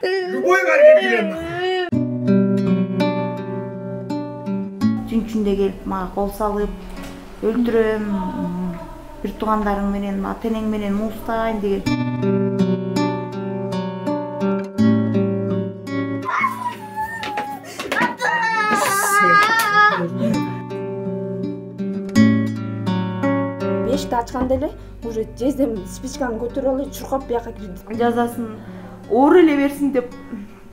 Любой гаргелген. Түнчүндө келип мага кол салып, өлтүрөм, бир туугандарың менен, ата энең менен муустайын деген. 5'te açkanda эле уже тезден спичканы көтөрүп алып чуркап бияка кирди. Жазасын оор эле берсин деп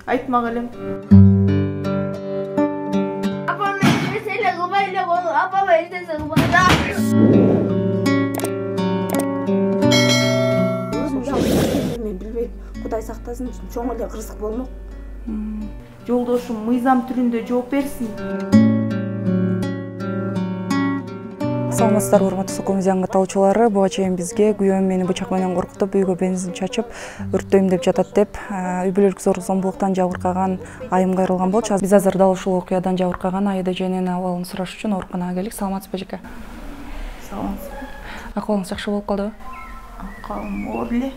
айтмак элем. Апам эчтесе эле кылбай эле кол, апам эчтесе кылбай. Мен билбейм, Кудай сактасын, чоң эле кырсык болмок. Жолдошум мыйзам түрүндө жооп берсин. Саламатсыздарбы, урматтуу Сокол музейинин катталуучулары. Буга чейин бизге күйөөм мени бычак менен коркутуп, үйгө бензин чачып, өрттөйм деп жатат деп, үй бүлөлүк зомбулуктан жабыркаган айым кайрылган болчу. Биз азыр дал ушул окуядан жабыркаган айда эженин абалын сураш үчүн ооруканага келдик. Саламатсызбы эжеке? Саламатсызбы. Акыбалыңыз жакшы болуп калдыбы? Акыбалым оор эле.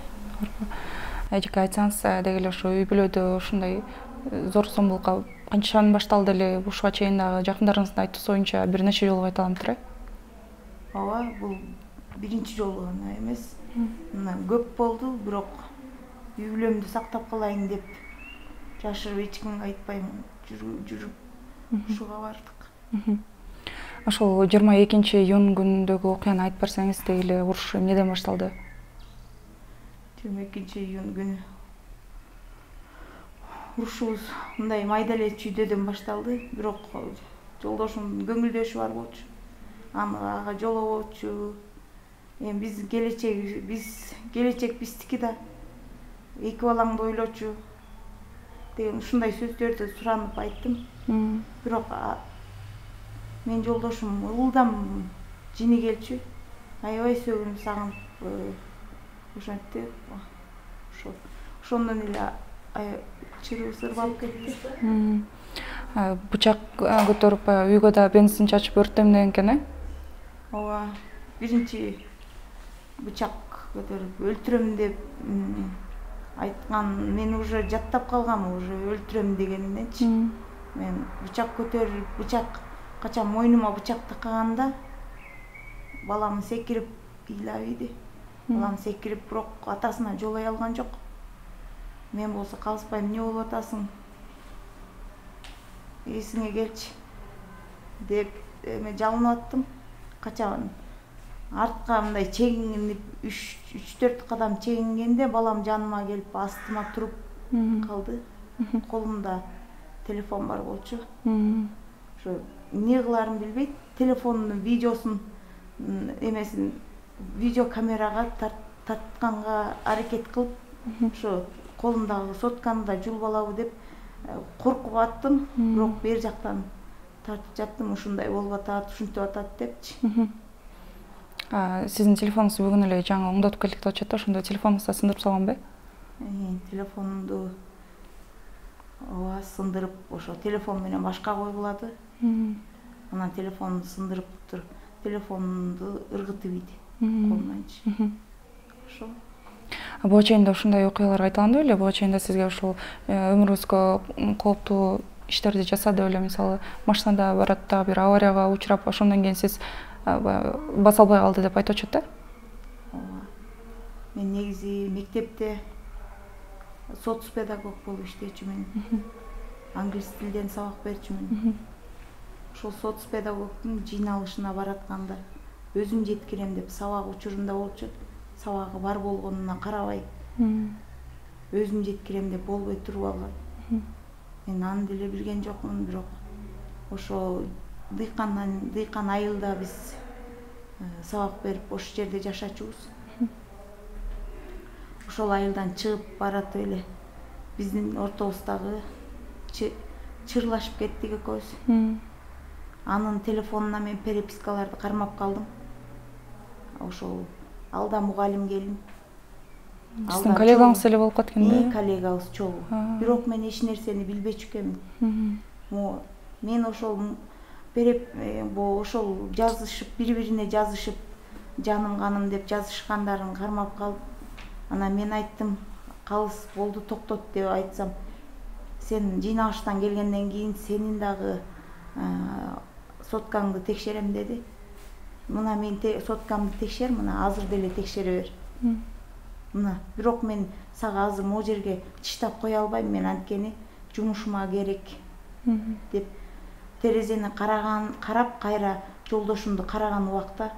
Эжеке, айтсаңыз, деги эле ушу үй бүлөдө ушундай зор зомбулукка канчан башталды эле, ушуга чейин дагы жакындарыңыздын айтуусу боюнча бир нече жолу кайталамтыр, э? Ооба, бул биринчи жолу гана эмес. Мына көп болду, бирок үй бүлөмдү сактап калайын деп жашырып эч кимге айтпай жүрүп ушуга бардык. Ошол 22-iyun күнүндөгү окуяны айтып берсеңиз, деги эле уруш эмнеден башталды? 22-iyun күнү урушубуз мындай майда эле чүйдөдөн башталды, бирок жолдошумдун көңүлдөшү бар болчу. Ага жолобочу. Эми келечек биздики да. Эки балаңды ойлочу деген ушундай сөздөрдү суранып айттым. Бирок мен жолдошум ылдам жини келчү. Аябай сөгүнүп сагынып ошентти. Ошондон эле чырыгы сырбалып кетти. Бычак көтөрүп үйгө да бензин чачып өрттөйм деген экен, э? Ооба, биринчи бычак көтөрүп өлтүрөм деп айткан, мен уже жаттап калгам, уже өлтүрөм дегениненчи. Мен бычак көтөрүп, бычак качан мойнума бычак такканда балам секирип ыйлап. Балам секирип, бирок атасына жолой алган жок. Мен болсо калыспайм, эмне болуп атасың? Эсиңе келчи деп жалынып аттым. Качан артка мындай чегинип 3-4 кадам чегингенде балам жаныма келип астыма туруп калды. Колумда телефон бар болчу. Ошо эмне кыларын билбейт, телефондун видеосун эмесин видео камерага тартканга аракет кылып, ошо колумдагы сотканы да жулуп алабы деп коркуп аттым, бирок бер жактан тартып жаттым, ушундай болуп атат, ушинтип атат депчи. Сиздин телефонуңузду бүгүн эле жаңы оңдотуп келдик деп атышат да, ошондо телефонуңузду сындырып салганбы? Телефонумду ооба сындырып, ошо телефон менен башка койгулады. Анан телефонду сындырып туруп, телефонду ыргытып ийди колунанчы. Ошо. Буга чейин да ушундай окуялар кайталанды беле? Буга чейин да сизге ушул өмүрүңүзгө кооптуу иштерди жасады беле? Мисалы, машинада барат да бир аварияга учурап, ошондон кийин сиз баса албай калды деп айтып атышат да? Ооба. Мен негизи мектепте соц педагог болуп иштечүмүн. Англис тилден сабак берчүмүн. Ошол соц педагогдун жыйналышына баратканда өзүм жеткирем деп сабак учурунда болчу. Сабагы бар болгонуна карабай өзүм жеткирем деп болбой туруп алган. Мен аны деле билген жокмун, бирок ошо дыйкан айылда биз сабак берип ошол жерде жашачубуз. Ошол айылдан чыгып баратып эле биздин ортобуздагы чырлашып кеттик экөөбүз. Анын телефонуна мен перепискаларды кармап калдым. Ошол алда мугалим келин. Сиздин коллегаңыз эле болуп кеткен да? Коллегабыз чогуу. Бирок мен эч нерсени билбечү экенмин. Мен ошол ошол жазышып, бири-бирине жазышып, жаным каным деп жазышкандарын кармап калып, анан мен айттым, калыс болду, токтот деп айтсам, сен жыйнагыштан келгенден кийин сенин дагы соткаңды текшерем деди. Мына мен соткамды текшер, мына азыр деле текшере бер. Мына, бирок мен сага азыр могу жерге чыштап кое албайм, мен анткени жумушума керек деп терезени карап кайра жолдошумду караган убакта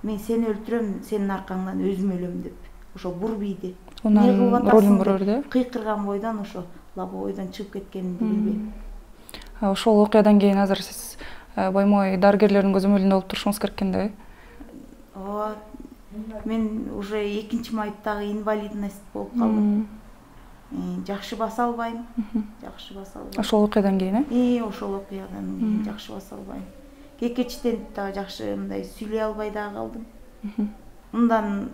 мен сени өлтүрөм, сенин аркаңдан өзүм өлөм деп ошо бурбийди. Онун ролун бурурду. Кыйкырган бойдон ошо лабо ойдон чыгып кеткенин билбейм. Ошол окуядан кийин азыр сиз Баймой дарыгерлердин көзөмөлүндө болуп турушуңуз керек экен да? Ооба. Мен уже 2-майыптагы инвалидность болуп калдым. Жакшы баса албайм. Ошол окуядан кийин, ошол окуядан кийин жакшы баса албайм. Кекечтен дагы жакшы мындай сүйлөй албай дагы калдым. Мындан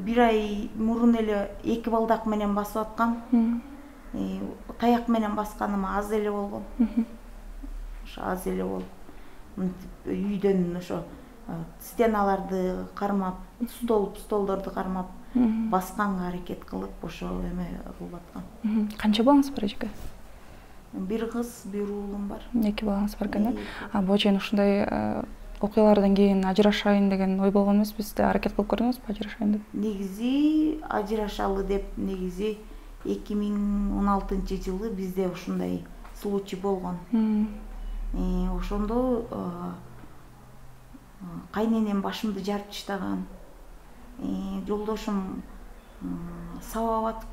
1 ай мурун эле 2 балдак менен басып аткам. Таяк менен басканыма аз эле болгон. Ошо аз эле болуп, үйдөн ошо стеналарды кармап, столдорду кармап, басканга аракет кылып, ошо эме кылып аткам. Канча балаңыз бар эжеке? 1 кыз, 1 уулум бар. 2 балаңыз бар экен да? Буга чейин ушундай окуялардан кийин ажырашайын деген ой болгон эмеспи? Сизде аракет кылып көрдүңүзбү ажырашайын деп? Негизи ажырашалы деп, негизи 2016-жылы бизде ушундай случай болгон. Ошондо кайненем башымды жарып таштаган. Жолдошум сабап атып,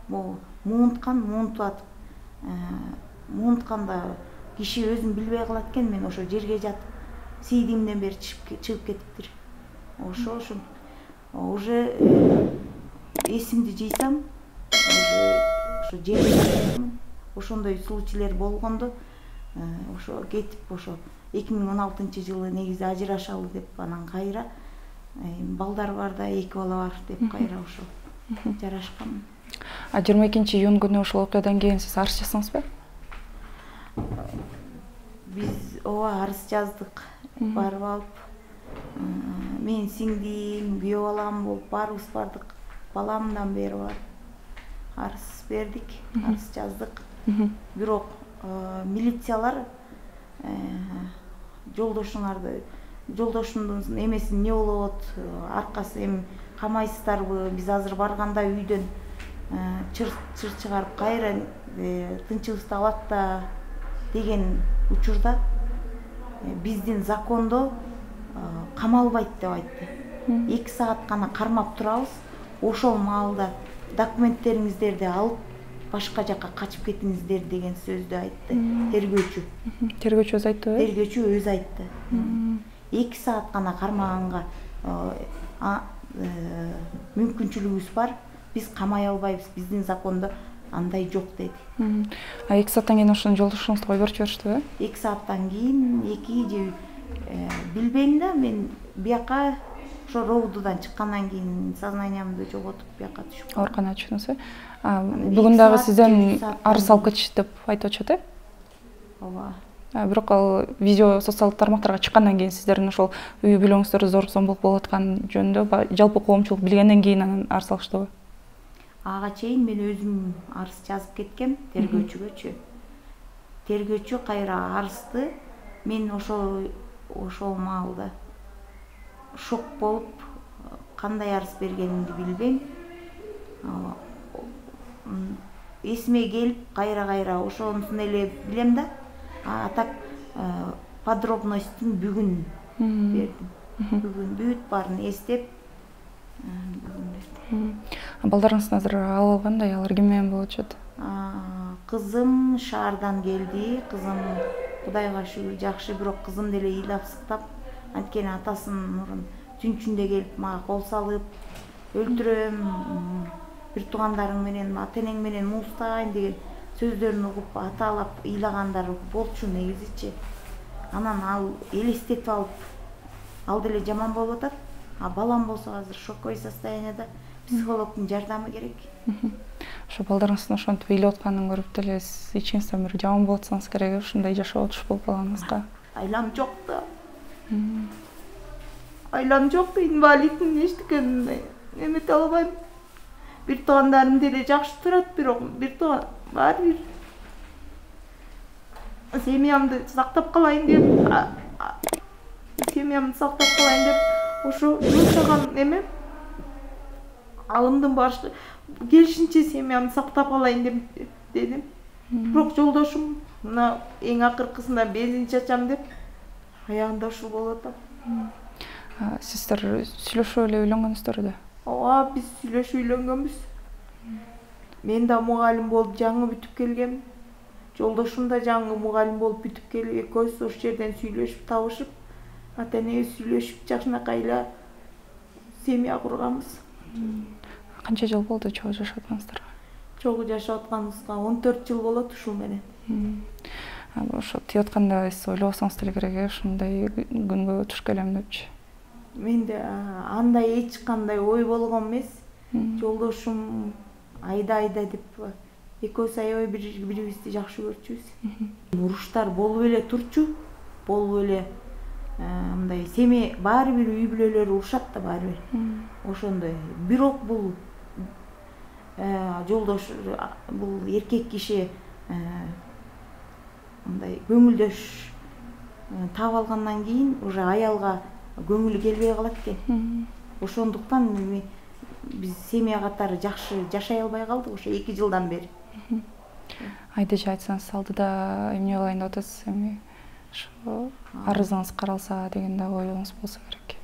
муунтуп атып. Муунтканда киши өзүн билбей калат экен, мен ошо жерге жатып, сейдимден бери чыгып кетиптир. Ошо уже эсимди жыйсам, ошо жерге жатырмын. Ошондой случайлар болгондо ошо кетип, ошо 2016-жылы негизи ажырашалы деп, анан кайра балдар бар да, 2 бала бар деп кайра ошо жарашкан. 22-июнь күнү ошол окуядан кийин сиз арыз жазсаңызбы? Биз арыз жаздык, барып алып, мен сиңдим, күйөө балам болуп баарыбыз бардык. Баламдан бери барып арыз бердик, арыз жаздык. Бирок милициялар жолдошумдун эмесин эмне болот, аркасы эми камайсыздарбы, биз азыр барганда үйдөн чыр чыгарып кайра тынчыбызды алат да деген учурда биздин закондо камалбайт деп айтты. 2 саат гана кармап турабыз, ошол маалда документтериңиздерди алып башка жакка качып кетиңиздер деген сөздү айтты тергөөчү. Тергөөчү өзү айттыбы? Тергөөчү өзү айтты. 2 саат гана кармаганга мүмкүнчүлүгүбүз бар, биз камай албайбыз, биздин закондо андай жок деди. 2 сааттан кийин ошону жолдошуңузду койуп беришти? 2 сааттан кийин 2 же билбейм да, мен бияка ошо роудудан чыккандан кийин сознаниямды жоготуп бияка түшүп калдым. Ооруканага түшкөнсүз? Бүгүн дагы сизден арыз алып кетишти деп айтып атышат, э? Ооба. Бирок ал видео социалдык тармактарга чыккандан кийин сиздердин ошол үй бүлөңүздөрдү зорлук зомбулук болуп аткан жөнүндө жалпы коомчулук билгенден кийин анан арыз алыштыбы? Ага чейин мен өзүм арыз жазып кеткем тергөөчүгөчү. Тергөөчү кайра арызды мен ошол маалда шок болуп, кандай арыз бергенимди билбейм. Эсиме келип кайра ошонусун эле билем да. А так подробностун бүгүн бердим. Бүгүн бүт баарын эстеп бүгүн бердим. Балдарыңыздын азыр абалы кандай? Алар ким менен болуп атышат? Кызым шаардан келди. Кызым Кудайга шүгүр жакшы, бирок кызым деле ыйлап сыктап, анткени атасынын мурун түнчүндө келип мага кол салып, өлтүрөм, бир туугандарың менен, ата-энең менен муустайм деген сөздөрүн угуп, аталап ыйлагандар болчу негизичи. Анан ал элестетип алып, ал деле жаман болуп атат. А балам болсо азыр шоковый состоянияда, психологдун жардамы керек. Ошо балдарыңыздын ошентип ыйлап атканын көрүп деле сиз ичиңизден бир жаман болуп атсаңыз керек, ушундай жашап отуш балаңызга. Айлам жок да. Айлам жок, инвалидмин, эчтекени эмете албайм. бир туугандарым деле жакшы турат, бирок бир тууган баары бир семьямды сактап калайын деп, ошо жумшаган эме алымдын башы келишинче семьямды сактап калайын деп дедим. Бирок жолдошум мына эң акыркысында бензин чачам деп аягында ушул болуп атат. Сиздер сүйлөшүп эле үйлөнгөнсүздөр да? Ооба, биз сүйлөшүп үйлөнгөнбүз. Мен да мугалим болуп жаңы бүтүп келгем. Жолдошум да жаңы мугалим болуп бүтүп келип, экөөбүз ошол жерден сүйлөшүп, табышып, ата-энебиз сүйлөшүп, жакшынакай эле семья курганбыз. Канча жыл болду чогуу жашап атканыңыздарга? Чогуу жашап атканыбызга 14 жыл болот ушул менен. Ошо тиеп атканда сиз ойлобосоңуз деле керек, ушундай күнгө туш келем депчи. Менде андай эч кандай ой болгон эмес. Жолдошум айда деп экөөбүз аябай бири-бирибизди жакшы көрчүбүз. Уруштар болуп эле турчу, болуп эле мындай семья баары бир үй бүлөлөр урушат да баары бир. Ошондой. Бирок бул жолдош, бул эркек киши мындай көңүлдөш таап алгандан кийин уже аялга көңүлү келбей калат экен. Ошондуктан биз семья катары жакшы жашай албай калдык ошо 2 жылдан бери. Айдыжы айтсаңыз, алдыда эмне кылайын деп атасыз? Эми ошо арызыңыз каралса деген да оюңуз болсо керек.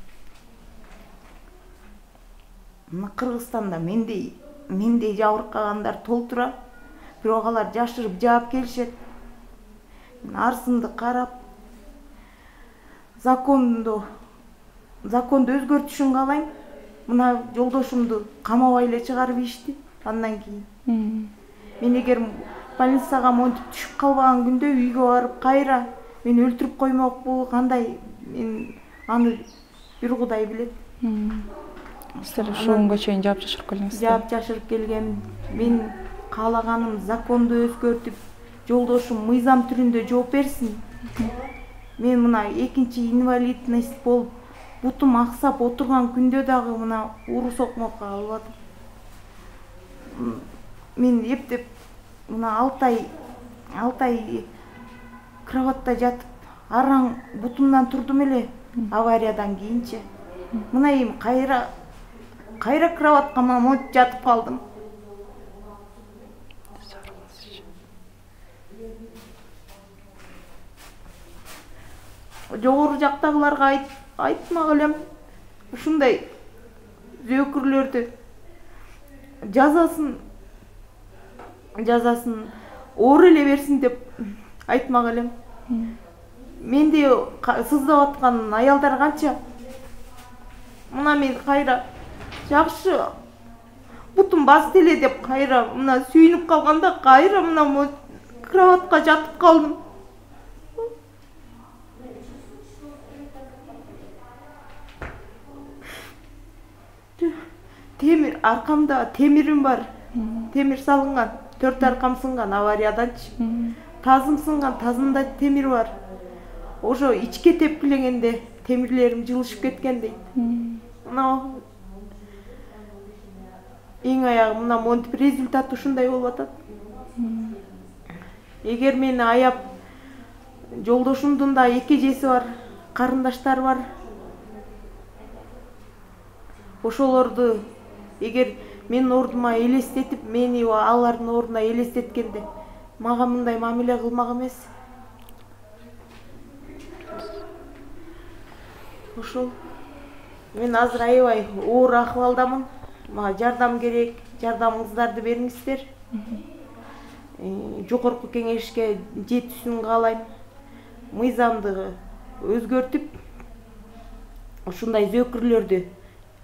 Мына Кыргызстанда мендей жабыркагандар толтура, бирок алар жашырып жаап келишет. Мен арызымды карап, законду өзгөртүшүн каалайм. Мына жолдошумду камабай эле чыгарып ийишти андан кийин. Мен эгер больницага монтип түшүп калбаган күндө үйгө барып кайра мени өлтүрүп коймокпу, кандай, мен аны бир Кудай билет. Сиздер ушул күнгө чейин жаап жашырып келдиңиз. Жаап жашырып келгем. Мен каалаганым законду өзгөртүп, жолдошум мыйзам түрүндө жооп берсин. Мен мына экинчи инвалидность болуп, бутум аксап отурган күндө дагы мына уру сокмокко алып атып. Мен эптеп мына 6 ай кроватта жатып, араң бутумдан турдум эле авариядан кийинчи. Мына эми кайра кроватка монтип жатып калдым. Жогору жактагыларга айтмак элем, ушундай зөөкүрлөрдү жазасын оор эле берсин деп айтмак элем. Менде сыздап аткан аялдар канча. Мына мен кайра жакшы бутум басты эле деп кайра мына сүйүнүп калганда кайра мына кроватка жатып калдым. Темир аркамда темирим бар. Темир салынган, 4 аркам сынган аварияданчы. Тазым сынган, тазымда темир бар. Ошо ичке тепкилегенде темирлерим жылышып кеткен дейт. Мына эң аягы мына монтип результат ушундай болуп атат. Эгер мени аяп, жолдошумдун да 2 эжеси бар, карындаштары бар. Ошолорду эгер менин ордума элестетип, мени алардын ордуна элестеткенде, мага мындай мамиле кылмак эмес. Ошол. Мен азыр аябай оор акыбалдамын. Мага жардам керек, жардамыңыздарды бериңиздер. Жогорку кеңешке жетүүсүн каалайм. Мыйзамды өзгөртүп, ушундай зөөкүрлөрдү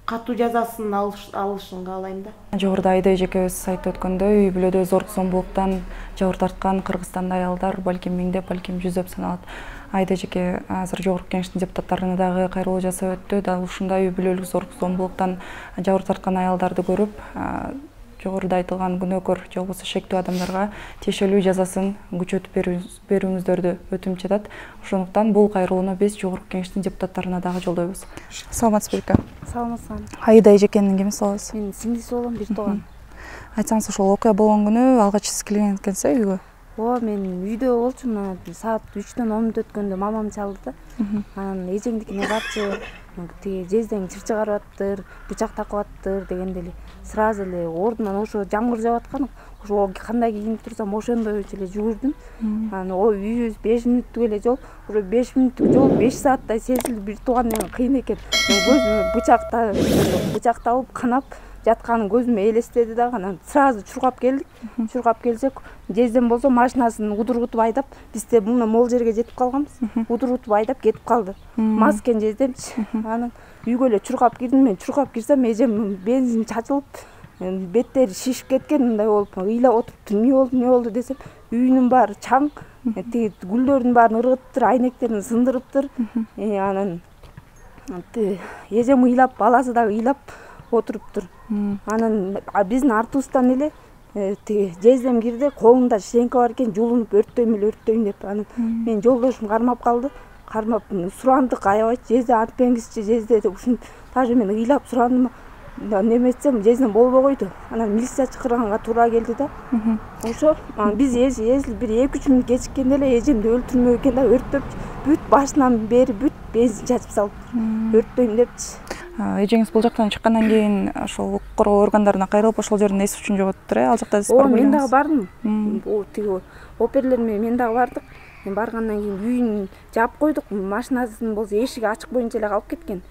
катуу жазасын алышын каалайм да. Жогоруда Айда эжекебиз айтып өткөндөй, үй бүлөдө зорлук зомбулуктан жабыр тарткан Кыргызстанда аялдар балким миңдеп, балким жүздөп саналат. Айда эжеке азыр жогорку кеңештин депутаттарына дагы кайрылуу жасап өттү. Дал ушундай үй бүлөлүк зорлук зомбулуктан жабыр тарткан аялдарды көрүп, жогоруда айтылган күнөөкөр же болбосо шектүү адамдарга тиешелүү жазасын күчөтүп берүүңүздөрдү өтүнүп жатат. Ошондуктан бул кайрылууну биз жогорку кеңештин депутаттарына дагы жолдойбуз. Саламатсызбы? Саламатсызбы. Айда эжекенин кимиси болосуз? Мен сиңдиси болом, бир тууган. Айтсаңыз ошол окуя болгон күнү алгач сиз келген экенсиз үйгө. Ооба, мен үйдө болчумун. Саат 3-төн 10 өткөндө мамам чалды да. Анан эжеңдикине барчы, тиги жездең чыр чыгарып аттыр, бычак такып аттыр дегенде эле сразу эле ордунан ошо жамгыр жаап аткан. Ошо кандай кийинип турсам ошондойчу эле жүгүрдүм. Анан үйүбүз 5 мүнөттүк эле жол. Уже 5 мүнөттүк жол 5 сааттай сезилди. Бир тууган менен кыйын экен. Көзүмө бычак табып канап жатканын көзүмө элестеди дагы. Анан сразу чуркап келдик. Чуркап келсек, жездем болсо машинасын удургутуп айдап, биз де мына мол жерге жетип калганбыз. Удургутуп айдап кетип калды. Мас экен жездемчи. Анан үйгө эле чуркап кирдим. Мен чуркап кирсем, эжем бензин чачылып, беттери шишип кеткен, мындай болуп, ыйлап отуруптур. Не болду десем, үйүнүн баары чаң, тиги гүлдөрдүн баарын ыргыттыр, айнектерин сындырыптыр. Анан эжем ыйлап, баласы дагы ыйлап отуруптур. Анан биздин артыбыздан эле тиги жездем кирди, колунда шишенка бар экен, жулунуп өрттөйм деп. Анан мен жолдошум кармап калды. Кармап сурандык аябай, жезде антпеңизчи, жезде ушун даже мен ыйлап сурандым. Неметсем жездем болбой койду. Анан милиция чакырганга туура келди да. Ошо биз бир 2-3 мүнөт кечиккенде эле эжемди өлтүрмөк экен да, өрттөп бүт башынан бери бүт бензин чачып салып өрттөйм депчи. Эжеңиз бул жактан чыккандан кийин ошол укук коргоо органдарына кайрылып ошол жерден эс үчүн жоготтур, Ал жакта сиз барып мен дагы бардым. Тиги оперлер менен мен дагы бардык. Мен баргандан кийин үйүн жаап койдук. Машинасын болсо эшиги ачык боюнча эле калып кеткен.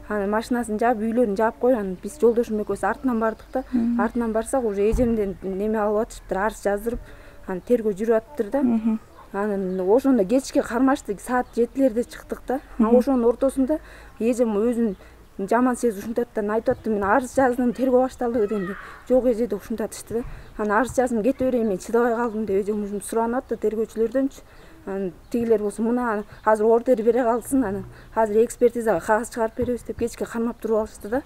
Анан машинасын жаап, үйлөрүн жаап коюп, анан биз жолдошум экөөбүз артынан бардык да. Артынан барсак, уже эжемден неме алып атышыптыр, арыз жаздырып, анан тергөө жүрүп атыптыр да. Анан ошондо кечке кармашты, саат 7-лерде чыктык да. Ошонун ортосунда эжем өзүн жаман сезип ушунтаттан айтып атты. Мен арыз жаздым, тергөө башталды дегенде. Жок эже деп ушунтатышты да. Анан арыз жаздым, кете берейин, мен чыдабай калдым деп эжем ушинтип суранып атты тергөөчүлөрдөнчү. Анан тигилер болсо мына азыр ордер бере калсын, анан азыр экспертизага кагаз чыгарып беребиз деп кечке кармап туруп алышты да.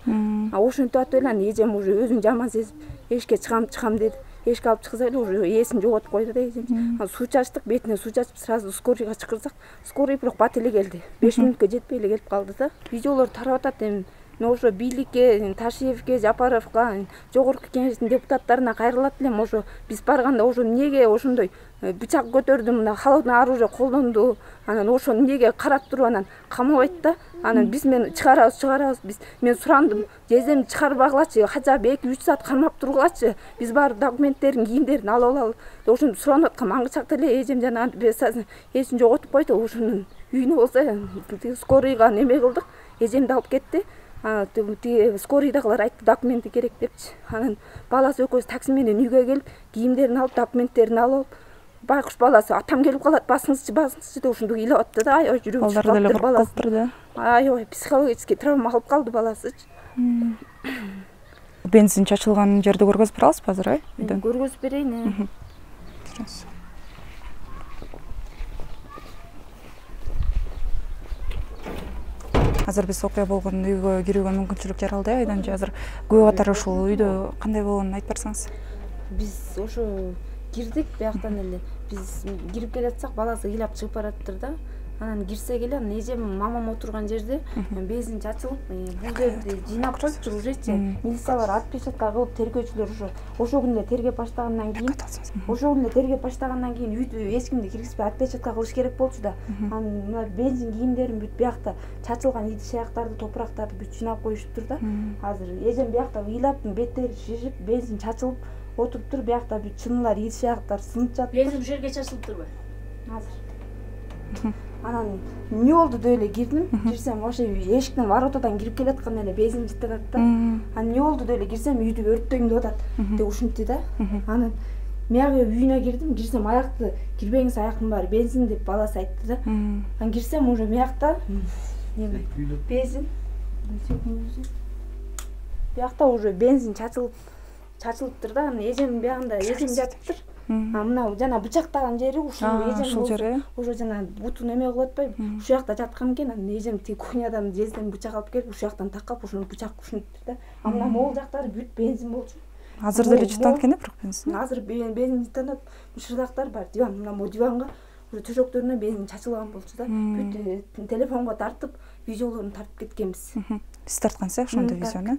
Ошентип атып эле анан эжем уже өзүн жаман сезип эшикке чыгам деди. Эшикке алып чыкса эле уже эсин жоготуп койду да эжем. Суу чачтык, бетине суу чачып сразу скорыйга чакырсак, скорый бирок бат эле келди. 5 мүнөткө жетпей эле келип калды да. Видеолор тарап атат эми. Мен ошо бийликке, Ташиевке, Жапаровго, жогорку кеңештин депутаттарына кайрылат элем. Ошо биз барганда ошо эмнеге ошондой бычак көтөрдү, мына холодный оружие колдонду. Анан ошо эмнеге карап туруп анан камабайт да. Анан биз мен чыгарабыз. Мен сурандым, жездемди чыгарбагылачы, хотя бы 2-3 саат кармап тургулачы. Биз бар документтерин, кийимдерин алып алалы. Ошону суранып аткан маңгычакта эле эжем жана эсин жоготуп койду. Ошонун үйүнө болсо скорыйга неме кылдык. Эжемди алып кетти. Тиги скорыйдагылар айтты, документи керек депчи. Анан баласы экөөбүз такси менен үйгө келип, кийимдерин алып, документтерин алып, байкуш баласы атам келип калат, басыңызчы деп ушундук ыйлап атты да. Аябай жүрөгү чыгып калды баласы. Аябай психологический травма алып калды баласычы. Бензин чачылган жерди көргөзүп берасызбы азыр, Көргөзүп берейин. Азыр биз окуя болгон үйгө кирүүгө мүмкүнчүлүк жаралды, Айданчы. Азыр күбө катары ушул үйдө кандай болгонун айтып берсеңиз. Биз ошо кирдик, бияктан эле биз кирип келатсак, баласы ыйлап чыгып бараттыр да. Анан кирсек эле, анан эжем мамам отурган жерде бензин чачылып, бул жерди жыйнап коюптур ужечи. Милициялар отпечатка кылып, тергөөчүлөр ошо күндө тергеп баштагандан кийин үйдү эч кимди киргизбей отпечатка кылыш керек болчу да. Анан мына бензин кийимдерин бүт биякта чачылган иди-шаяктарды, топурактарды бүт жыйнап коюшуптур да. Азыр эжем биякта ыйлап, беттери шишип, бензин чачылып отуруптур. Биякта бүт чыныйлар, иди-шаяктар сынып жатты. Бензин ушул жерге чачылыптырбы? Азыр. Анан эмне болду деп эле кирдим. Кирсем ошо эшиктен воротадан кирип келатканда эле бензин жыттырат да. Анан эмне болду деп эле кирсем, үйдү өрттөйм деп атат деп ушинтти да. Анан мияга үйүнө кирдим. Кирсем аякты кирбеңиз, аяктын баары бензин деп баласы айтты да. Анан кирсем уже биякта неме бензин. Биякта уже бензин чачылыптыр да. Анан эжем биягында эжем жатыптыр. Мына жана бычактаган жери ушул эжем жери. Ошо жана бутун эме кылып атпайбы? Ушул жакта жаткан экен. Анан эжем тиги кухнядан жездем бычак алып келип, ушул жактан такап, ушуну бычак ушинтиптир да. Мына могул жактары бүт бензин болчу. Азыр деле жыттанат экен бирок бензин. Азыр бензин жыттанат. Шырдактар бар, диван, мына могу диванга уже төшөктөрүнө бензин чачылган болчу да. Бүт телефонго тартып, видеолорун тартып кеткенбиз. Сиз тарткансыз ошондой видеону?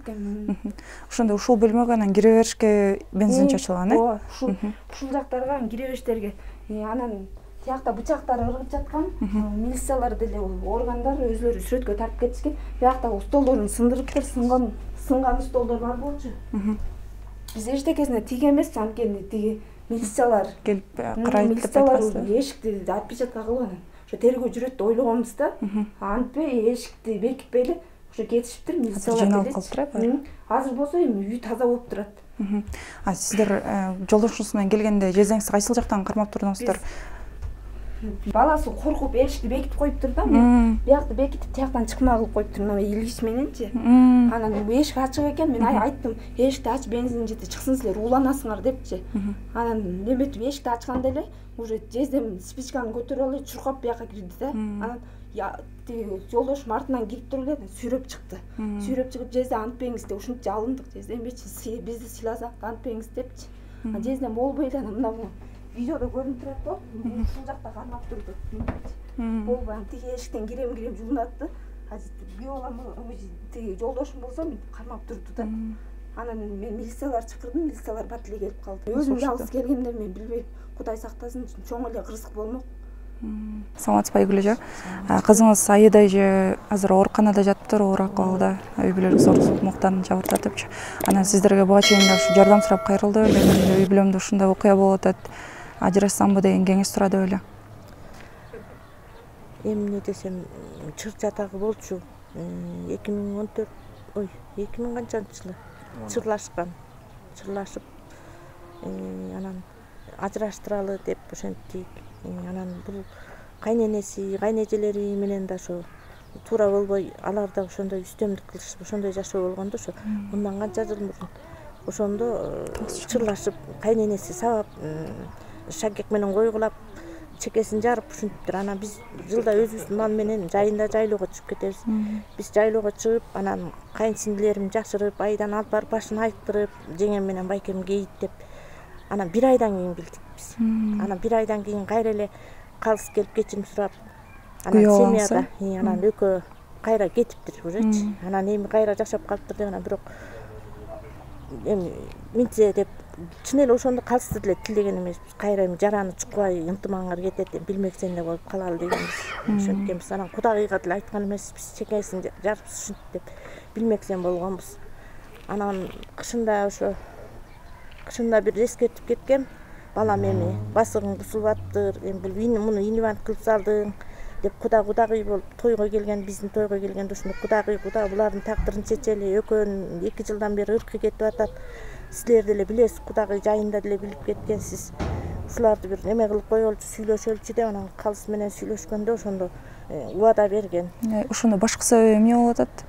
Ошондо ушул бөлмөгө анан кире беришке бензин чачылган, э? Ооба, ушул жактарга кире бериштерге. Анан тиякта бычактар ыргып жаткан, милициялар деле органдар өзлөрү сүрөткө тартып кетишкен. Биякта столдорун сындырыптыр, сынган столдор бар болчу. Биз эчтекесине тиги эмес, анткени тиги милициялар келип карайт деп айткансызбы? Эшикти отпечатка кылып анан ошо тергөө жүрөт деп ойлогонбуз да. Антпей эшикти бекитпей эле ошо кетишиптир милициялар. Жыйналып калыптыр, э? Азыр болсо эми үй таза болуп турат. Сиздер жолдошуңуз менен келгенде жездеңиз кайсыл жактан кармап турдуңуздар? Баласы коркуп эшикти бекитип коюптур да. Биякты бекитип тияктан чыкма кылып коюптур, мына илгич мененчи. Анан эшик ачык экен, мен айттым, эшикти ач, бензин жетти, чыксын силер, уланасыңар депчи. Анан неметип эшикти ачканда эле уже жездем спичканы көтөрүп алып чуркап бияка кирди да. Анан тиги жолдошум артынан кирип туруп эле сүйрөп чыкты. Сүйрөп чыгып жезде антпеңиз деп ушунча алындык, жезде эмечи бизди сыйласак антпеңиз депчи. Жездем болбой эле анан мына видеодо көрүнүп турат го. Ушул жакта кармап турду. Болбой тиги эшиктен кирем жулунатты. Күйөөм тиги жолдошум болсо кармап турду да. Анан мен милициялар чакырдым, милициялар бат эле келип калды. Өзүм жалгыз келгенде мен билбейм. Кудай сактасын, чоң эле кырсык болмок. Саламатсызбы Айгүл эже? Кызыңыз Аида эже азыр ооруканада жатыптыр, оор акыбалда, үй бүлөлүк зорлуктан жабыртатыпчы. Анан сиздерге буга чейин ушу жардам сурап кайрылды. Мен үй бүлөмдө ушундай окуя болуп атат. Ажырашсамбы деген кеңеш сурады беле. Эмне десем, чыр жатагы болчу. 2014, 2000 канчанчы жылы чырлашып, анан ажыраштыралы деп ошентик. Анан бул кайненеси, кайнежелери менен да ошо туура болбой, алар да ошондой үстөмдүк кылышып, ошондой жашоо болгондо ошо мындан канча жыл мурун ошондо чырлашып, кайненеси сабап, шакек менен койгулап, чекесин жарып ушинтиптир. Анан биз жылда өзүбүздүн мал менен жайында жайлоого чыгып кетебиз. Биз жайлоого чыгып, анан кайынсиңдилерим жашырып, айдан алып барып башын айттырып, жеңем менен байкем кейиттеп, анан 1 айдан кийин билдик биз. Анан 1 айдан кийин кайра эле калыс келип кечирим сурап, анан семьяда, анан экөө кайра кетиптир ужечи. Анан эми кайра жашап калыптыр деп, анан бирок эми минче деп чын эле ошондо калысты деле тилеген эмеспиз. Кайра эми жараны чукпай ынтымаңар кетет деп билмексен эле болуп калалы дегенбиз. Ошенткенбиз. Анан Кудайга деле айткан эмеспиз, чекесин жарып ушинтип деп билмексен болгонбуз. Анан кышында бир эскертип кеткем. Балам эми басыгың бусулуптыр, эми бул муну инвалид кылып салдың деп кудагый болуп тойго келген, биздин тойго келгенде ушунда куда булардын тагдырын чечели, экөөнүн 2 жылдан бери ыркы кетип атат. Силер деле билесиз, кудагый жайында деле билип кеткенсиз. Ушуларды бир неме кылып коелчу, сүйлөшөлчү деп анан калыс менен сүйлөшкөндө ошондо убада берген. Ошондо башкы себеби эмне болуп атат?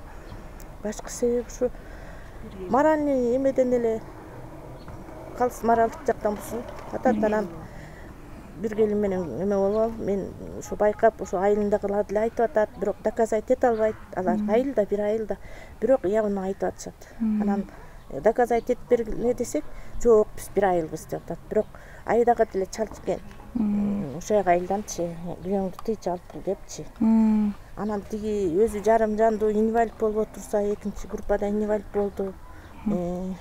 Башкы себеби ушу моральный эмеден эле калыс моралдык жактан бузулуп атат. Анан бир келин менен эме болуп, мен ушу байкап, ушу айылында кылат эле айтып атат, бирок доказать эте албайт. Алар айылда, 1 айылда, бирок явно айтып атышат. Анан доказать этип бергиле десек, жок, биз 1 айылбыз деп атат. Бирок айдага деле чалып келген. Ошо айылданчы, күйөөңдү тыйчы алып кел депчи. Анан тиги өзү жарым жандуу инвалид болуп отурса, экинчи группада инвалид болду. 2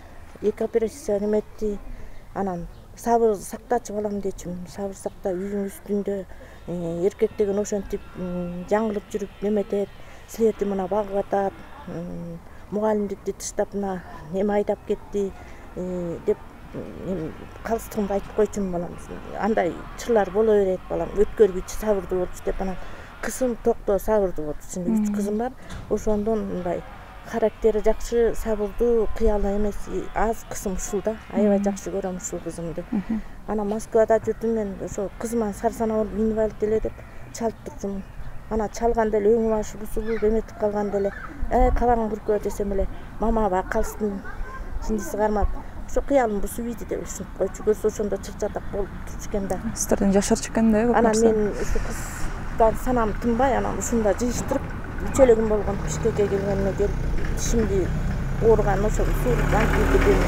операция неметти. Анан сабыр сактачы балам дечим, сабыр сакта, үйүң үстүндө эркек деген ошентип жаңылып жүрүп неметет, силерди мына багып атат, мугалимдикти тыштап мына эме айдап кетти деп калыстыгымды айтып койчумун балам. Андай чырлар боло берет балам, өткөргүчү сабырдуу болчу деп анан кызым токто сабырдуу болчу. Чын 3 кызым бар. Ошондон мындай характери жакшы, сабырдуу, кыялы эмес, аз кызым ушул да. Аябай жакшы көрөм ушул кызымды. Анан Москвада жүрдүм мен, ошо кызыма сарсана болуп инвалид эле деп чалып турчумун. Ана чалганда эле өң башы бусулуп эметип калганда эле, калаң бүркө десем эле, мама ба калыстын жиндиси кармап, ошо кыялым бусуп ийди деп ушинтип койчу. Көрсө ошондо чыр-чатак болуп турчу экен да. Сиздерден жашарчу экен да, көп нерсе. Анан мен ушу кыздан санам тынбай, анан ушунда жыйыштырып, 3 эле күн болгон Бишкекке келгениме келип, тишимди ооруган ошо сууруп антибиотик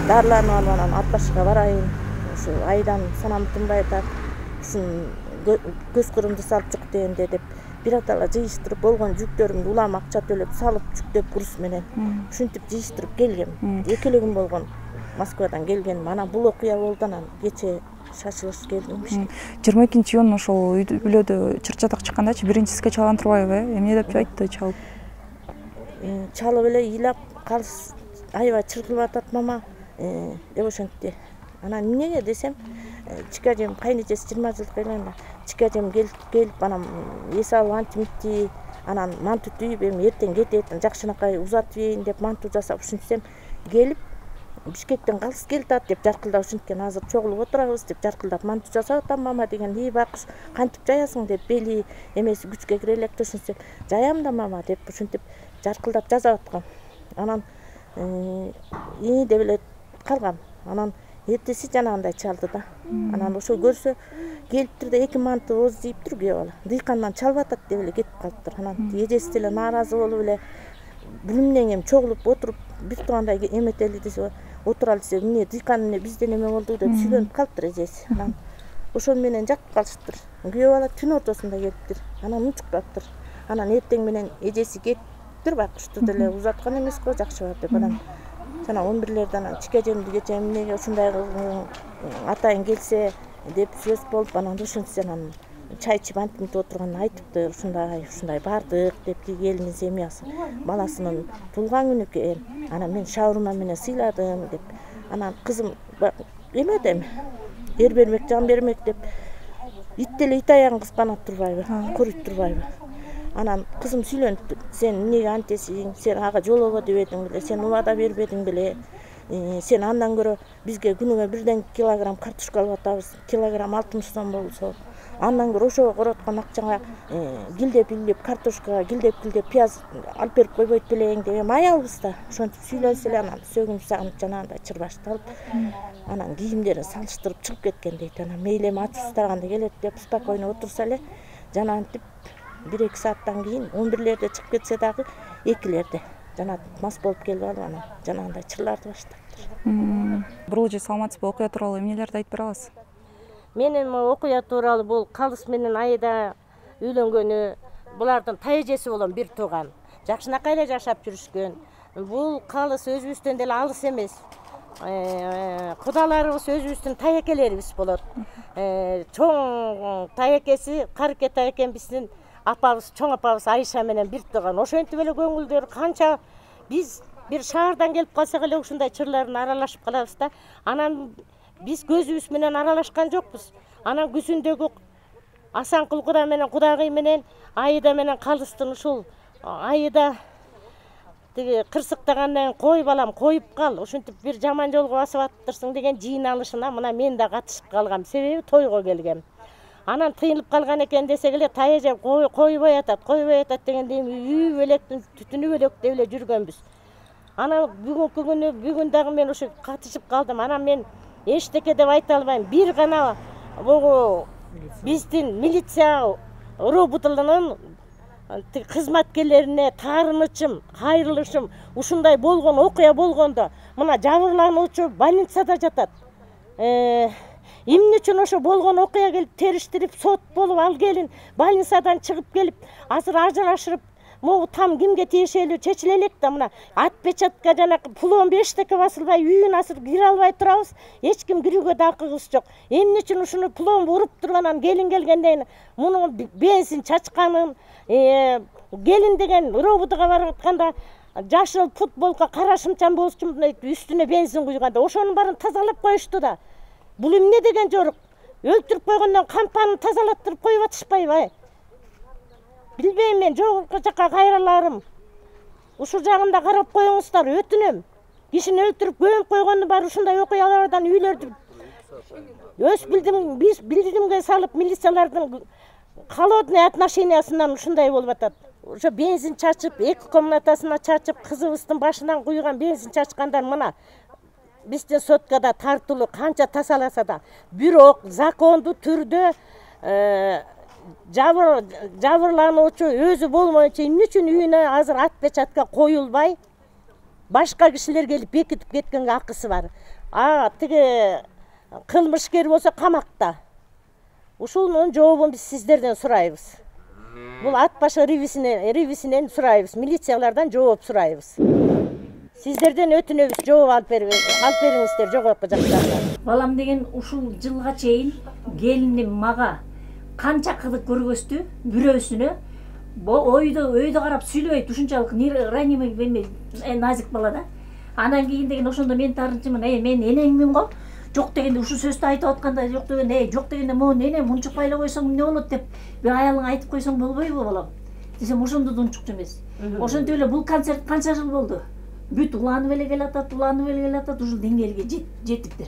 дарыланып алып анан 60га барайын. Ушу айдан санам тынбай атат. Ушун көз кырымды салып чык дегенде деп биратала жыйыштырып болгон жүктөрүмдү улам акча төлөп салып жүктөп груз менен ушинтип жыйыштырып келгем. Экелегим болгон Москвадан келгенмин. Анан бул окуя болду, анан кече шашылыш келдим. 22-iyun ошол үйлөдө чыр-чатак чыккандачы биринчисиге чалган турбайбы? Эмне деп айтты чалып? Чалып эле ыйлап калыс аябай чыркылып атат мама деп ошентти. Анан эмне десем, чикажем кайнечеси 20 жылдык эле. Чикажем келип анан эс алып антимитти, анан манту түйүп эми эртең кетет, жакшынакай узатып ийин деп манту жасап ушинтсем келип Бишкектен калыс келатат деп жаркылдап ушинткен. Азыр чогулуп отурабыз деп жаркылдап манту жасап атам мама деген. Бакыш кантип жаясың деп бели эмеси күчкө кире элек ушинтсем, жаям да мама деп ушинтип жаркылдап жасап аткам. Анан деп эле калгам. Анан эртеси жанагындай чалды да. Анан ошо көрсө келиптир да 2 манту ооз жийиптир күйөө бала. Дыйкандан чалып атат деп эле кетип калыптыр. Анан эжеси деле нааразы болуп эле бул эмнең эми чогулуп отуруп бир туугандай эметели десе отуралы десе эмне дыйкан эмне бизде неме болду деп сүйлөнүп калыптыр эжеси. Анан ошол менен жатып калышыптыр. Күйөө бала түн ортосунда келиптир. Анан унчуктаптыр. Анан эртең менен эжеси кетиптир, бакыштуу деле узаткан эмес го, жакшы бар деп. Анан жана 11-лерде анан чикежемди кече эмнеге ушундай атайын келсе деп сөз болуп, анан ушинтсе анан чай ичип антимит отурганын айтыптыр. Ушундай бардык деп келинин семьясы. Баласынын туулган күнү экен. Анан мен шаурма менен сыйладым деп. Анан кызым эмедем. Эр бермек, жан бермек деп. Ит деле ит аягын кысканат турбайбы, көрүп турбайбы. Анан кызым сүйлөнүптүр. Сен эмнеге антесиң? Сен ага жолобо дебедиң беле? Сен убада бербедиң беле? Сен андан көрө бизге күнүгө 1 килограмм картошка алып атабыз. Килограмм 60 сом болсо, андан көрө ошого короткон акчаңа гилдеп картошкага гилдеп пияз алып берип койбойт белең деп аябыз да. Ошентип сүйлөнсө эле анан сөгүнүп сагынып жанагындай чыр башталып, анан кийимдерин салыштырып чыгып кеткен дейт. Анан мейли эми ачуустарганда келет деп спокойно отурса эле жанагынтип 1-2 сааттан кийин 11-лерде чыгып кетсе дагы 2-лерде жана мас болуп келип алып анан жанагындай чырларды баштаптыр. Бурул эже саламатсызбы? Окуя тууралуу эмнелерди айтып бере аласыз? Мен эми окуя тууралуу бул Калыс менен Айда үйлөнгөнү, булардын тайэжеси болгон бир тууган. Жакшынакай эле жашап жүрүшкөн. Бул Калыс өзүбүздөн деле алыс эмес. Кудаларыбыз өзүбүздүн таекелерибиз болот. Чоң таекеси Карыке таекем биздин апабыз, чоң апабыз Айша менен бир тууган. Ошентип эле көңүлдөр канча биз бир шаардан келип калсак эле ушундай чырларын аралашып калабыз да. Анан биз көзүбүз менен аралашкан жокпуз. Анан күзүндөгү Асанкул куда менен кудагый менен Айда менен Калыстын ушул Айда тиги кырсыктагандан кой балам коюп кал, ошентип бир жаман жолго басып аттырсың деген жыйналышына мына мен да катышып калгам. Себеби тойго келгем. Анан тыйынып калган экен десек эле тайэже койбой атат дегенде үй электин түтүнү элек деп эле жүргөнбүз. Анан бүгүнкү күнү бүгүн дагы мен ошо катышып калдым. Анан мен эчтеке деп айта албайм. Бир гана бул биздин милиция роботунун кызматкерлерине таарынычым, кайрылышым, ушундай болгон окуя болгондо мына жабырлануучу больницада жатат. Эмне үчүн ошо болгон окуя келип териштирип сот болуп ал келин больницадан чыгып келип азыр ажырашып могу там кимге тиешелүү чечиле элек да мына отпечатка жана пломба эчтеке басылбай үйүн азыр кире албай турабыз. Эч ким кирүүгө да акыбыз жок. Эмне үчүн ушуну пломба уруп туруп анан келин келгенден муну бензин чачканын, келин деген роботуга барып атканда жашыл футболка кара шымчан болчу үстүнө бензин куйганда ошонун баарын тазалап коюшту да. Бул эмне деген жорук? Өлтүрүп койгондон кампанын тазалаттырып коюп атышпайбы? Билбейм мен, жогорку жакка кайраларым. Ушул жагында карап коюңуздар, өтүнөм. Кишини өлтүрүп көмүп койгондун баары ушундай окуялардан үйлөрдү өз билдимге салып милициялардын холодный отношениясынан ушундай болуп атат. Ошо бензин чачып, 2 комнатасына чачып, кызыбыздын башынан куйган бензин чачкандар мына биздин соткада тартылуу канча тасаласа да, бирок закондуу түрдө жабырлануучу өзү болмойчу эмне үчүн үйүнө азыр отпечатка коюлбай башка кишилер келип бекитип кеткенге акысы бар. Тиги кылмышкер болсо камакта. Ушунун жообун биз сиздерден сурайбыз. Бул ат башы ревисинен сурайбыз, милициялардан жооп сурайбыз. Сиздерден өтүнөбүз, жооп алып бериңиздер жогорку жактардан. Балам деген ушул жылга чейин келиним мага канча кызык көргөздү, бирөөсүнө өйдө карап сүйлөбөйт, ушунчалык ранимый назик бала да. Анан кийин деген ошондо мен тарынчымын, мен энеңмин го. Жок дегенде ушу сөздү айтып атканда жок дегенде могу эне мунчукпай эле койсоң эмне болот деп аялыңа айтып койсоң болбойбу балам десем ошондо да унчукчу эмес. Ошентип эле бул концерт канча жыл болду. Бүт уланып эле келатат, ушул деңгээлге жетиптир.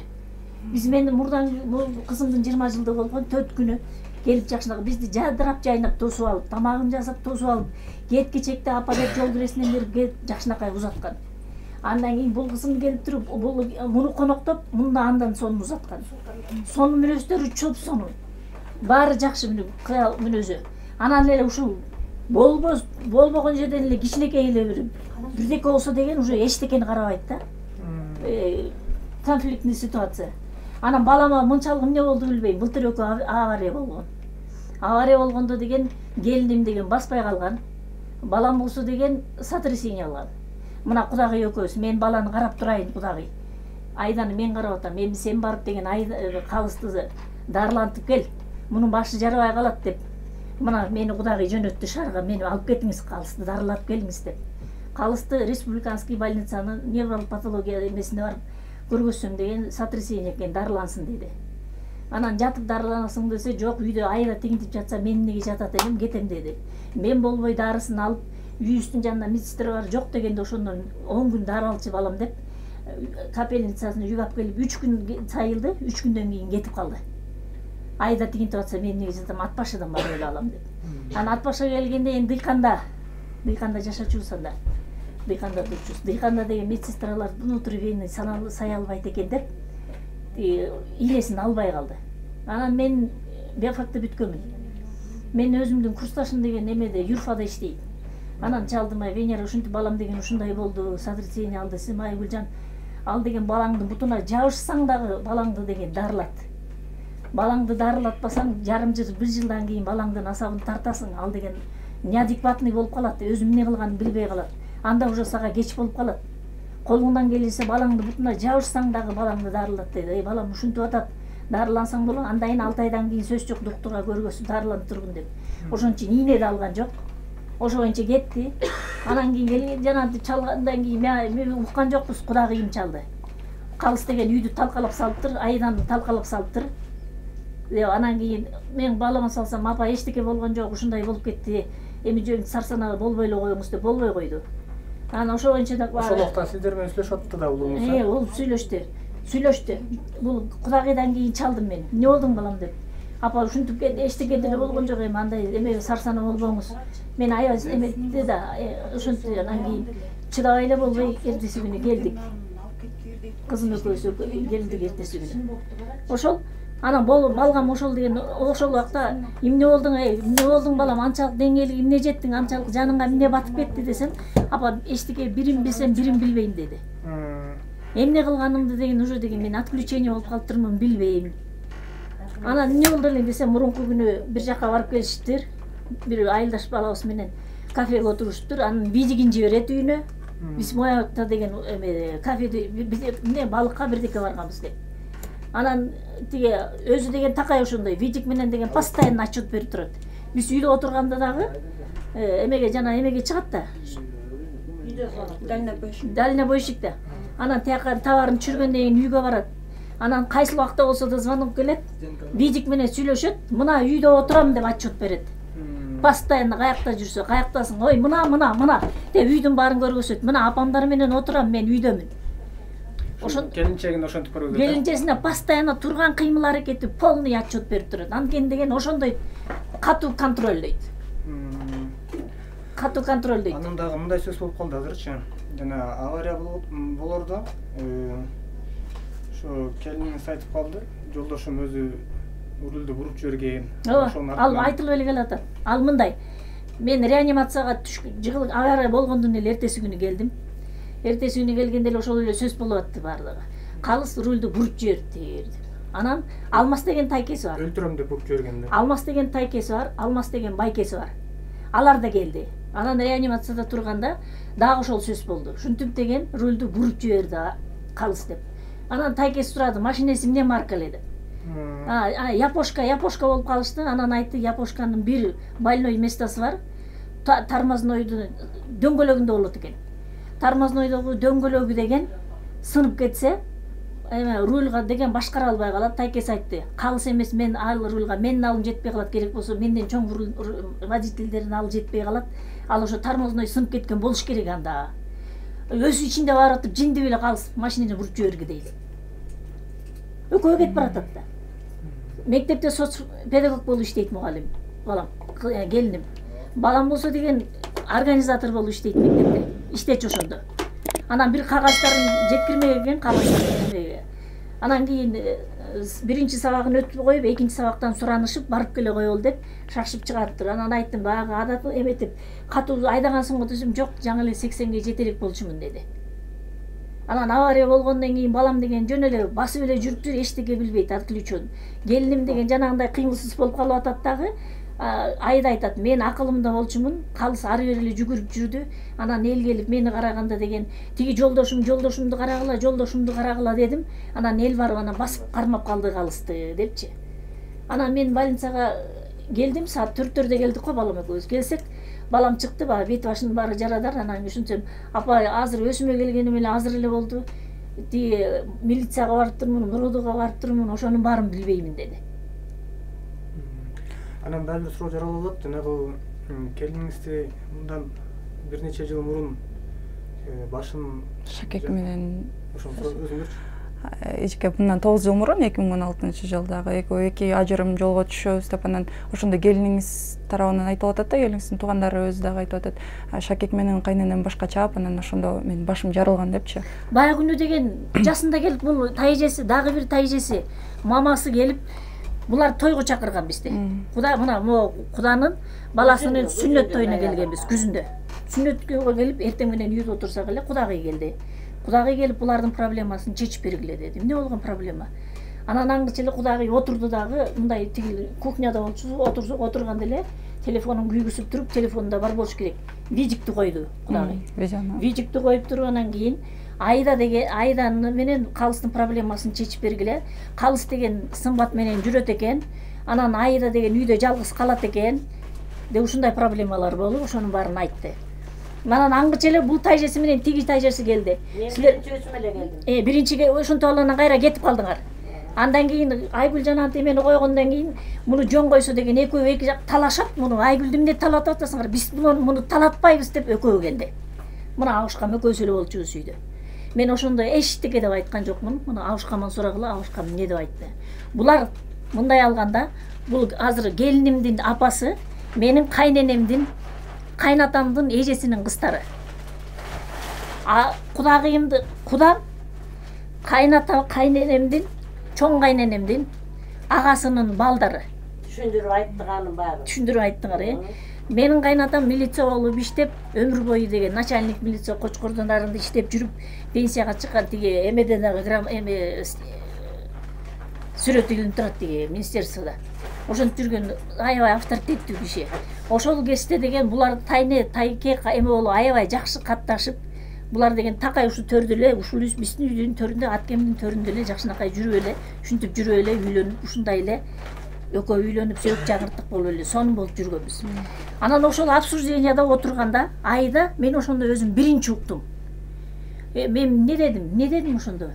Биз менин мурдан кызымдын 20 жылдыгы болгон 4 күнү келип жакшынакы бизди жадырап жайнап тосуп алып, тамагын жасап тосуп алып, кетки чекте апа деп жол киресинен бери жакшынакай узаткан. Андан кийин бул кызым келип туруп, муну коноктоп, мында андан сонун узаткан. Сонун мүнөздөрү чоп сонун. Баары жакшы мүнөзү. Анан эле ушул болбогон жерден эле кичинекей эле бирдеке болсо деген уже эчтекени карабайт да. Конфликтный ситуация. Анан балама мынчалык эмне болду билбейм. Былтыр экөө авария болгон. Авария болгондо деген келиним деген баспай калган. Балам болсо деген сотрясение алган. Мына кудагый экөөбүз, мен баланы карап турайын кудагый. Айданы мен карап атам, эми сен барып деген калысты дарылантып кел. Мунун башы жарабай калат деп. Мына мени кудагый жөнөттү шаарга, мени алып кетиңиз калысты дарылатып келиңиз деп. Калысты республиканский больницанын невропатология эмесине барып көргөзсөм деген сотрясение экен, дарылансын деди. Анан жатып дарыланасың десе, жок, үйдө айда тигинтип жатса мен эмнеге жатат элем, кетем деди. Мен болбой дарысын алып үйүбүздүн жанында медсестра бар, жок дегенде ошондон 10 күн дары алчы балам деп капельницасына үйгө алып келип 3 күн сайылды, 3 күндөн кийин кетип калды. Айда тигинтип атса мен эмнеге жатам, ат башыдан барып эле алам деп. Анан ат башыга келгенде эми дыйканда жашачубуз анда. Дыйканда турчубуз. Дыйканда деген медсестралар внутренний сая албайт экен деп ийесин албай калды. Анан мен биофакты бүткөнмүн. Мен өзүмдүн курсташым деген эмеде юрфада иштейт. Анан чалдым, Венера ушинтип балам деген ушундай болду, сотрясение алды десем, Гүлжан, ал деген балаңдын бутуна жабышсаң дагы балаңды деген дарылат. Балаңды дарылатпасаң жарым жыл, 1 жылдан кийин балаңдын асабын тартасың, ал деген неадекватный болуп калат, өзү эмне кылганын билбей калат. Анда уже сага кеч болуп калат. Колуңдан келсе балаңды бутуна жабышсаң дагы балаңды дарылат деди. Балам ушинтип атат, дарылансаң болот, андайын 6 айдан кийин сөз жок, доктурга көргөзүп дарыланып тургун деп. Ошон үчүн ийне да алган жок. Ошо боюнча кетти. Анан кийин жана чалгандан кийин мен уккан жокпуз, кудагыйым чалды. Калыс деген үйдү талкалап салыптыр, айдан талкалап салыптыр. Анан кийин мен балама салсам, апа эчтеке болгон жок, ушундай болуп кетти. Эми жөн сарсанага болбой эле коюңуз деп болбой койду. Анан ошо боюнча да ошол убакта сиздер менен сүйлөшүп атты да улуңуз. Ол сүйлөштү. Бул кудагыйдан кийин чалдым мен. Эмне болдуң балам деп. Апа ушинтип эчтеке деле болгон жок, эми андай эме сарсана болбоңуз. Мен аябай эметти да, ошентип анан кийин чыдабай эле болбой эртеси күнү келдик. Кызым экөөбүз келдик эртеси күнү. Ошол анан балгам ошол деген ошол убакта эмне болдуң балам, анчалык деңгээлге эмне жеттиң, анчалык жаныңга эмне батып кетти десем, апа эчтеке бирин билсем бирин билбейм деди. Эмне кылганымды деген уже деген мен отключение болуп калыптырмын, билбейм. Анан эмне болду эле десем, мурунку күнү бир жака барып келишиптир. Бир айылдаш балабыз менен кафеге отуруштур, анан видигин жиберет үйүнө. Биз моякта деген кафеде эмне балыкка бирдеке барганбыз деп. Анан тиге өзү деген такай ошондой видик менен деген постоянно отчет берип турат. Биз үйдө отурганда дагы эмеге чыгат да. Дальнобойщикте. Анан тияка товарын түшүргөндөн кийин үйгө барат. Анан кайсы убакта болсо да звонок келет. Видик менен сүйлөшөт. Мына үйдө отурам деп отчет берет. Постоянно каякта жүрсө, каяктасың, ой мына деп үйдүн баарын көргөзөт. Мына апамдар менен отурам, мен үйдөмүн. Ошон келинчегин ошентип көргөзөт. Келинчесине постоянно турган кыймыл аракети полный отчет берип турат. Анткени деген ошондой катуу контролдойт. Анан дагы мындай сөз болуп калды азырчы. Жана авария болордо ошо келиниңиз айтып калды, жолдошум өзү рулду буруп жиберген. Ал айтылып эле келатат. Ал мындай. Мен реанимацияга жыгыл авария болгондон эле эртеси күнү келдим. Эртеси күнү келгенде эле ошол эле сөз болуп атты баардыгы. Калыс рулду буруп жиберди. Анан Алмаз деген тайкеси бар. Өлтүрөм деп ук жибергенде. Алмаз деген тайкеси бар, Алмаз деген байкеси бар. Алар да келди. Анан реанимацияда турганда дагы ошол сөз болду. Ушинтип деген рулду буруп жиберди калыс деп. Анан тайкеси сурады, машинеси эмне марка эле деп. Япошка болуп калышты. Анан айтты, Япошканын бир больной местосы бар. Тормознойдун дөңгөлөгүндө болот экен. Тормознойдогу дөңгөлөгү деген сынып кетсе, рульга деген башкара албай калат. Тайкеси айтты, калыс эмес, мен ал рульга менин алым жетпей калат, керек болсо менден чоң водительдердин алып жетпей калат. Ал ошо тормозной сынып кеткен болуш керек анда. Өзү ичинде барып атып, жиндип эле калыс машинени буруп жиберги дейли. Экөө кетип баратат да. Мектепте соц педагог болуп иштейт мугалим. Балам, келиним. Балам болсо деген организатор болуп иштейт мектепте. Иштечи ошондо. Анан бир кагаздарын жеткирмеген кагаздарын. Анан кийин биринчи сабагын өтүп коюп, экинчи сабактан суранышып, барып келе коелу деп шашып чыгарыптыр. Анан айттым, баягы адат эметип, катуу айдагансыңбы десем, жок, жаңы эле 80ге жетелек болчумун деди. Анан авария болгондон кийин балам деген жөн эле басып эле жүрүптүр, эчтеке билбейт, отключен. Келиним деген жанагындай кыймылсыз болуп калып атат дагы. Айда айтат, мен акылымда болчумун, калыс ары бери эле жүгүрүп жүрдү. Анан эл келип мени караганда деген, тиги жолдошумду карагыла дедим. Анан эл барып анан басып кармап калды калысты депчи. Анан мен больницага келдим, саат 4-төрдө келдик го балам экөөбүз. Келсек, балам чыкты, баягы бет башынын баары жарадар. Анан ушинтсем, апа, азыр өзүмө келгеним эле азыр эле болду. Тиги милицияга барып турмун, муродуга барып турмун, ошонун баарын билбеймин деди. Анан дагы бир суроо жаралып атат. Жанагы келиңизди мындан бир нече жыл мурун башын шакек менен ошону өзүңөрчү. Эчке мындан 9 жыл мурун 2016-жылдагы эки ажырым жолго түшөбүз деп анан ошондо келиниңиз тарабынан айтылып атат да, келиңиздин туугандары өзү дагы айтып атат. Шакек менен кайненем башка чаап, анан ошондо менин башым жарылган депчи. Баягы күнү деген жасында келип, бул тайжеси, дагы бир тайжеси, мамасы келип, булар тойго чакырган бизди. Кудай мына Куданын баласынын сүннөт тоюна келгенбиз күзүндө. Сүннөткө келип, эртең менен үйдө отурсак эле Кудагый келди. Кудагый келип булардын проблемасын чечип бергиле деди. Эмне болгон проблема? Анан аңгыча эле Кудагый отурду дагы, мындай тиги кухняда болчу, отурганда эле телефонун күйгүсүп туруп, телефонунда бар болуш керек. Видикти койду Кудагый. Видикти коюп тургандан кийин Айданы менен калыстын проблемасын чечип бергиле. Калыс деген сымбат менен жүрөт экен. Анан Айда деген үйдө жалгыз калат экен. Деп ушундай проблемалар болуп, ошонун баарын айтты. Анан аңгыча эле бул тайжеси менен тиги тайжеси келди. Силер биринчи эле келдим. Биринчиге ошентип алгандан кайра кетип калдыңар. Андан кийин Айгүл жанагы темени койгондон кийин муну жөн койсо деген экөө эки жак талашат. Муну Айгүлдү эмне талатып атасыңар? Биз муну талатпайбыз деп экөө келди. Мына Абышкам экөөсү эле болчубуз үйдө. Мен ошондо эчтеке деп айткан жокмун. Муну Абышкамдан сурагыла, Абышкам эмне деп айтты. Булар мындай алганда, бул азыр келинимдин апасы, менин кайненемдин, кайнатамдын эжесинин кыздары. Кудагыйымды, Кудам кайненемдин, чоң кайненемдин агасынын балдары. Түшүндүрүп айттыганым баары. Түшүндүрүп айттыңар, Менин кайнатам милиция болуп иштеп, өмүр бою деген начальник милиция Кочкордондарында иштеп жүрүп, пенсияга чыккан тиги эмеден дагы сүрөт илинип турат тиги министерствода. Ошентип жүргөн аябай авторитеттүү киши. Ошол кезде деген булар тайке эме болуп аябай жакшы катташып, булар деген такай ушу төрдө эле, ушул биздин үйдүн төрүндө, Аткемдин төрүндө эле жакшынакай жүрүп эле, ушинтип жүрүп эле, үйлөнүп, ушундай эле экөө үйлөнүп, сөөк жагыртык болуп эле сонун болуп жүргөнбүз. Анан ошол обсужденияда отурганда Айда мен ошондо өзүм биринчи уктум. Мен эмне дедим ошондо?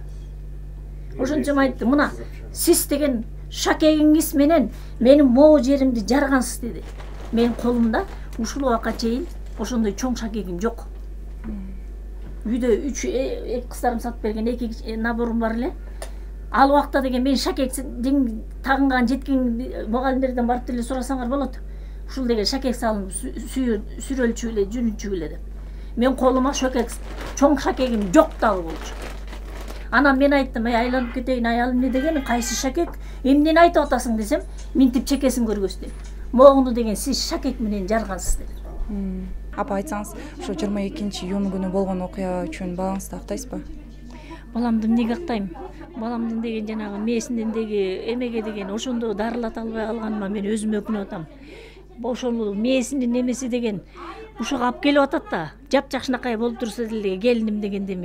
Ошончо айттым, мына сиз деген шакегиңиз менен менин могу жеримди жаргансыз деди. Менин колумда ушул убакка чейин ошондой чоң шакегим жок. Үйдө 3 кыздарым сатып берген 2 наборум бар эле. Ал убакта деген мен шакектин тагынган жеткен мугалимдерден барып деле сурасаңар болот. Ушул деген шакек салынып сүрөлчү эле, жүнүнчү эле деп. Мен колума чоң шакегим жок дагы болчу. Анан мен айттым, айланып кетейин, аялым эмне деген, кайсы шакек? Эмнени айтып атасың десем, минтип чекесин көргөздүм. Могуну деген сиз шакек менен жаргансыз деди. Апа айтсаңыз, ошо 22-июнь күнү болгон окуя үчүн бааңызды актайсызбы? Баламды эмнеге актайм? Баламдын деген жанагы мээсинден эмеге деген ошондо дарылата албай калганыма мен өзүмө өкүнүп атам. Ошол мээсинин эмеси деген ушуга алып келип атат да. Жапжакшынакай болуп турса деле келиним дегенде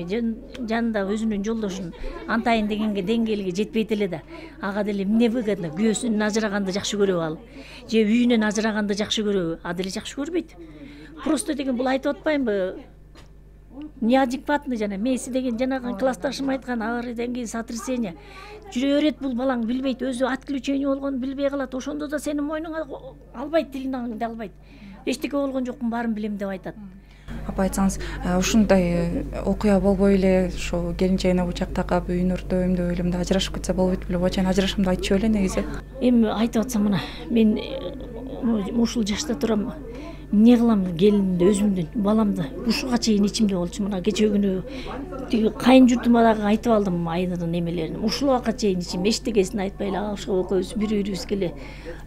жанында өзүнүн жолдошун антайын дегенге деңгээлге жетпейт эле да. Ага деле эмне выгодно? Күйөөсүнөн ажыраганды жакшы көрөбү ал? Же үйүнөн ажыраганды жакшы көрөбү? А деле жакшы көрбөйт. Просто деген бул айтып атпаймынбы? Неадекватный жана мээси деген жанагы классташым айткан авариядан кийин сотрясение. Жүрө берет бул балаң билбейт, өзү отключение болгонун билбей калат. Ошондо да сенин мойнуңа албайт, тилиңди албайт. Эчтеке болгон жокмун, баарын билем деп айтат. Апа айтсаңыз, ушундай окуя болбой эле ошо келинчегине бычак такап үйүн өртөйм деп ойлойм да, ажырашып кетсе болбойт беле? Буга чейин ажырашам деп айтчу эле негизи. Эми айтып атсам мына, мен ушул жашта турам. Эмне кылам келинимди, өзүмдүн баламды ушуга чейин ичимде болчу. Мына кечээ күнү тиги кайын журтума дагы айтып алдым айнырдын эмелерин. Ушул убакка чейин ичим эчтекесин айтпай эле ошо экөөбүз бири-бирибизге эле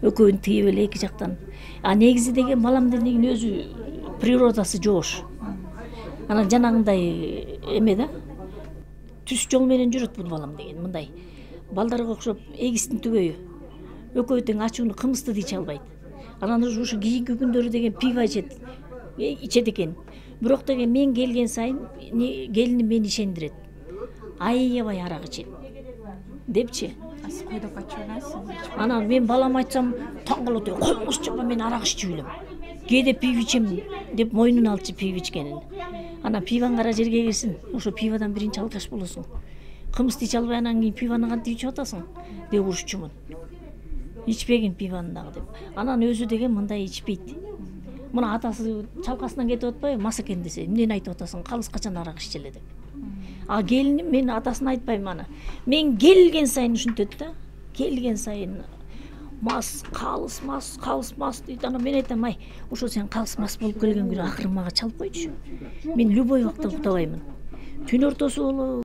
экөөнү тыйып эле эки жактан. А негизи деген баламдын өзү природасы жоош. Анан жанагындай эме да. Түз жол менен жүрөт бул балам деген мындай. Балдарга окшоп эгистин түгөйү. Экөө тең ачууну кымызды да иче албайт. Анан ушу кийинки күндөрү деген пиво ичет экен. Бирок деген мен келген сайын келиним мени ишендирет. Аябай арак ичет. Депчи. Сиз кой деп айтчу элесиз? Анан мен балам айтсам таң калат, койңузчу апа, мен арак иччү элем. Кээде пиво ичем деп мойнуна алчу пиво ичкенин. Анан пивоң кара жерге кирсин, ошо пиводан биринчи алкаш болосуң. Кымызды иче албай анан кийин пивону кантип ичип атасың деп урушчумун. Ичпегин пивону дагы деп. Анан өзү деген мындай ичпейт. Мына атасы чалкасынан кетип атпайбы, мас экен десе, эмнени айтып атасың? Калыс качан арак иччи эле деп. А келиним мен атасын айтпайм аны. Мен келген сайын ушинтет да. Келген сайын мас, калыс мас дейт. Анан мен айтам, ай, ошо сен калыс мас болуп келген күнү акыры мага чалып койчу. Мен любой убакта уктабаймын. Түн ортосу болобу,